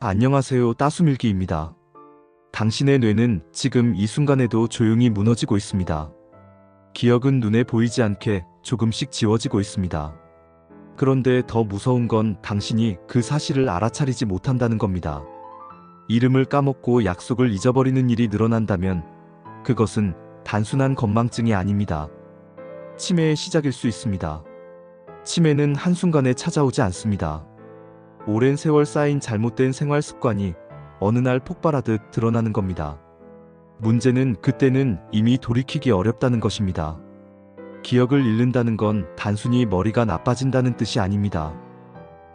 안녕하세요. 따수밀기입니다. 당신의 뇌는 지금 이 순간에도 조용히 무너지고 있습니다. 기억은 눈에 보이지 않게 조금씩 지워지고 있습니다. 그런데 더 무서운 건 당신이 그 사실을 알아차리지 못한다는 겁니다. 이름을 까먹고 약속을 잊어버리는 일이 늘어난다면 그것은 단순한 건망증이 아닙니다. 치매의 시작일 수 있습니다. 치매는 한순간에 찾아오지 않습니다. 오랜 세월 쌓인 잘못된 생활 습관이 어느 날 폭발하듯 드러나는 겁니다. 문제는 그때는 이미 돌이키기 어렵다는 것입니다. 기억을 잃는다는 건 단순히 머리가 나빠진다는 뜻이 아닙니다.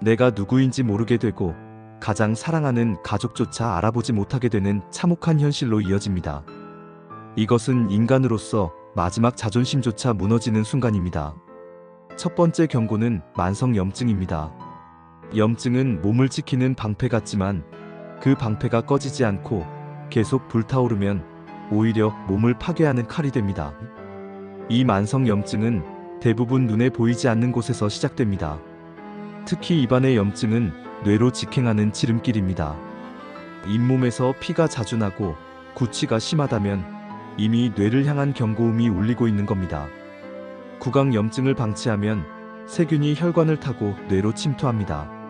내가 누구인지 모르게 되고 가장 사랑하는 가족조차 알아보지 못하게 되는 참혹한 현실로 이어집니다. 이것은 인간으로서 마지막 자존심조차 무너지는 순간입니다. 첫 번째 경고는 만성염증입니다. 염증은 몸을 지키는 방패 같지만 그 방패가 꺼지지 않고 계속 불타오르면 오히려 몸을 파괴하는 칼이 됩니다. 이 만성염증은 대부분 눈에 보이지 않는 곳에서 시작됩니다. 특히 입안의 염증은 뇌로 직행하는 지름길입니다. 잇몸에서 피가 자주 나고 구취가 심하다면 이미 뇌를 향한 경고음이 울리고 있는 겁니다. 구강염증을 방치하면 세균이 혈관을 타고 뇌로 침투합니다.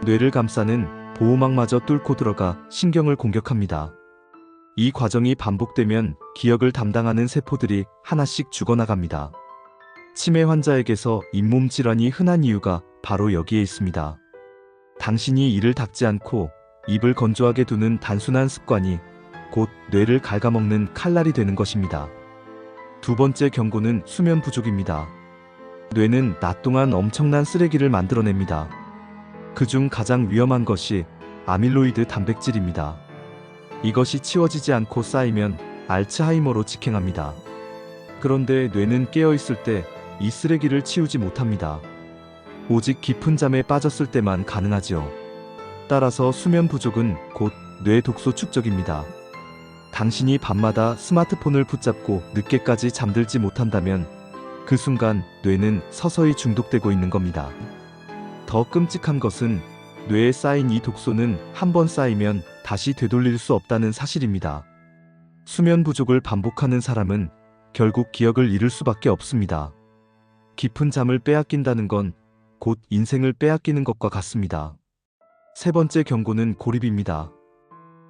뇌를 감싸는 보호막마저 뚫고 들어가 신경을 공격합니다. 이 과정이 반복되면 기억을 담당하는 세포들이 하나씩 죽어나갑니다. 치매 환자에게서 잇몸 질환이 흔한 이유가 바로 여기에 있습니다. 당신이 이를 닦지 않고 입을 건조하게 두는 단순한 습관이 곧 뇌를 갉아먹는 칼날이 되는 것입니다. 두 번째 경고는 수면 부족입니다. 뇌는 낮 동안 엄청난 쓰레기를 만들어냅니다. 그중 가장 위험한 것이 아밀로이드 단백질입니다. 이것이 치워지지 않고 쌓이면 알츠하이머로 직행합니다. 그런데 뇌는 깨어있을 때 이 쓰레기를 치우지 못합니다. 오직 깊은 잠에 빠졌을 때만 가능하지요. 따라서 수면 부족은 곧 뇌 독소 축적입니다. 당신이 밤마다 스마트폰을 붙잡고 늦게까지 잠들지 못한다면 그 순간 뇌는 서서히 중독되고 있는 겁니다. 더 끔찍한 것은 뇌에 쌓인 이 독소는 한 번 쌓이면 다시 되돌릴 수 없다는 사실입니다. 수면 부족을 반복하는 사람은 결국 기억을 잃을 수밖에 없습니다. 깊은 잠을 빼앗긴다는 건 곧 인생을 빼앗기는 것과 같습니다. 세 번째 경고는 고립입니다.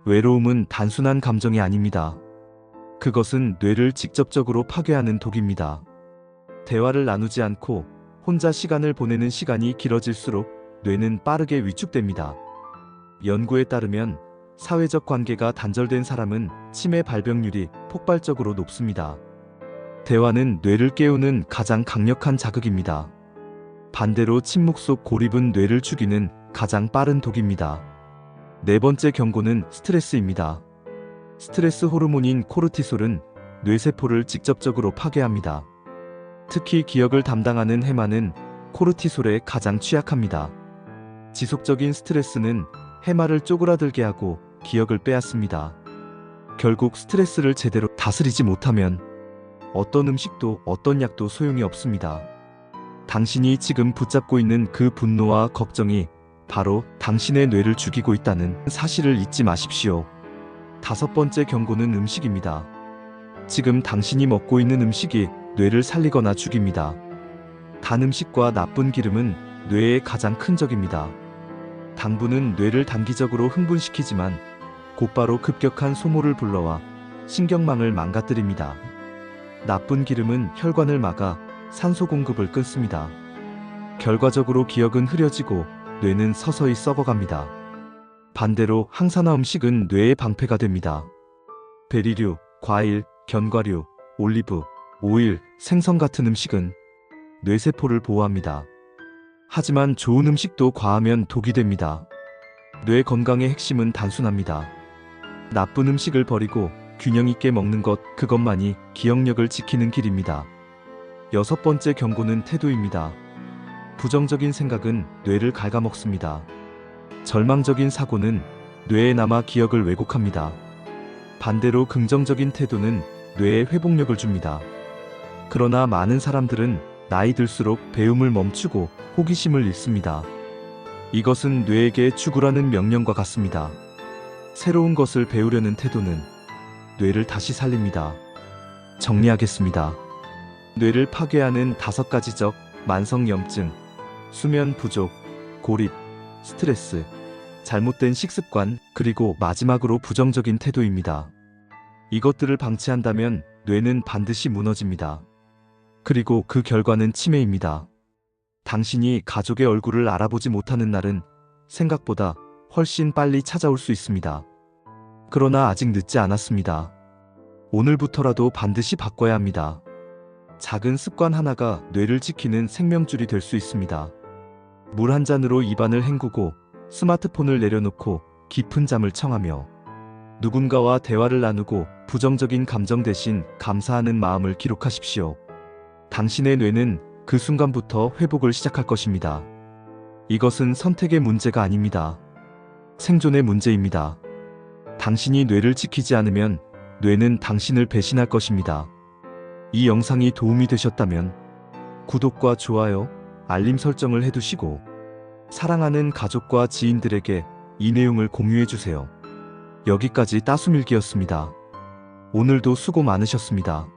외로움은 단순한 감정이 아닙니다. 그것은 뇌를 직접적으로 파괴하는 독입니다. 대화를 나누지 않고 혼자 시간을 보내는 시간이 길어질수록 뇌는 빠르게 위축됩니다. 연구에 따르면 사회적 관계가 단절된 사람은 치매 발병률이 폭발적으로 높습니다. 대화는 뇌를 깨우는 가장 강력한 자극입니다. 반대로 침묵 속 고립은 뇌를 죽이는 가장 빠른 독입니다. 네 번째 경고는 스트레스입니다. 스트레스 호르몬인 코르티솔은 뇌세포를 직접적으로 파괴합니다. 특히 기억을 담당하는 해마는 코르티솔에 가장 취약합니다. 지속적인 스트레스는 해마를 쪼그라들게 하고 기억을 빼앗습니다. 결국 스트레스를 제대로 다스리지 못하면 어떤 음식도 어떤 약도 소용이 없습니다. 당신이 지금 붙잡고 있는 그 분노와 걱정이 바로 당신의 뇌를 죽이고 있다는 사실을 잊지 마십시오. 다섯 번째 경고는 음식입니다. 지금 당신이 먹고 있는 음식이 뇌를 살리거나 죽입니다. 단 음식과 나쁜 기름은 뇌의 가장 큰 적입니다. 당분은 뇌를 단기적으로 흥분시키지만 곧바로 급격한 소모를 불러와 신경망을 망가뜨립니다. 나쁜 기름은 혈관을 막아 산소 공급을 끊습니다. 결과적으로 기억은 흐려지고 뇌는 서서히 썩어갑니다. 반대로 항산화 음식은 뇌의 방패가 됩니다. 베리류, 과일, 견과류, 올리브, 오일, 생선 같은 음식은 뇌세포를 보호합니다. 하지만 좋은 음식도 과하면 독이 됩니다. 뇌 건강의 핵심은 단순합니다. 나쁜 음식을 버리고 균형 있게 먹는 것, 그것만이 기억력을 지키는 길입니다. 여섯 번째 경고는 태도입니다. 부정적인 생각은 뇌를 갉아먹습니다. 절망적인 사고는 뇌에 남아 기억을 왜곡합니다. 반대로 긍정적인 태도는 뇌에 회복력을 줍니다. 그러나 많은 사람들은 나이 들수록 배움을 멈추고 호기심을 잃습니다. 이것은 뇌에게 죽으라는 명령과 같습니다. 새로운 것을 배우려는 태도는 뇌를 다시 살립니다. 정리하겠습니다. 뇌를 파괴하는 5가지적 만성염증, 수면 부족, 고립, 스트레스, 잘못된 식습관, 그리고 마지막으로 부정적인 태도입니다. 이것들을 방치한다면 뇌는 반드시 무너집니다. 그리고 그 결과는 치매입니다. 당신이 가족의 얼굴을 알아보지 못하는 날은 생각보다 훨씬 빨리 찾아올 수 있습니다. 그러나 아직 늦지 않았습니다. 오늘부터라도 반드시 바꿔야 합니다. 작은 습관 하나가 뇌를 지키는 생명줄이 될 수 있습니다. 물 한 잔으로 입안을 헹구고 스마트폰을 내려놓고 깊은 잠을 청하며 누군가와 대화를 나누고 부정적인 감정 대신 감사하는 마음을 기록하십시오. 당신의 뇌는 그 순간부터 회복을 시작할 것입니다. 이것은 선택의 문제가 아닙니다. 생존의 문제입니다. 당신이 뇌를 지키지 않으면 뇌는 당신을 배신할 것입니다. 이 영상이 도움이 되셨다면 구독과 좋아요, 알림 설정을 해두시고 사랑하는 가족과 지인들에게 이 내용을 공유해주세요. 여기까지 따수밀기였습니다. 오늘도 수고 많으셨습니다.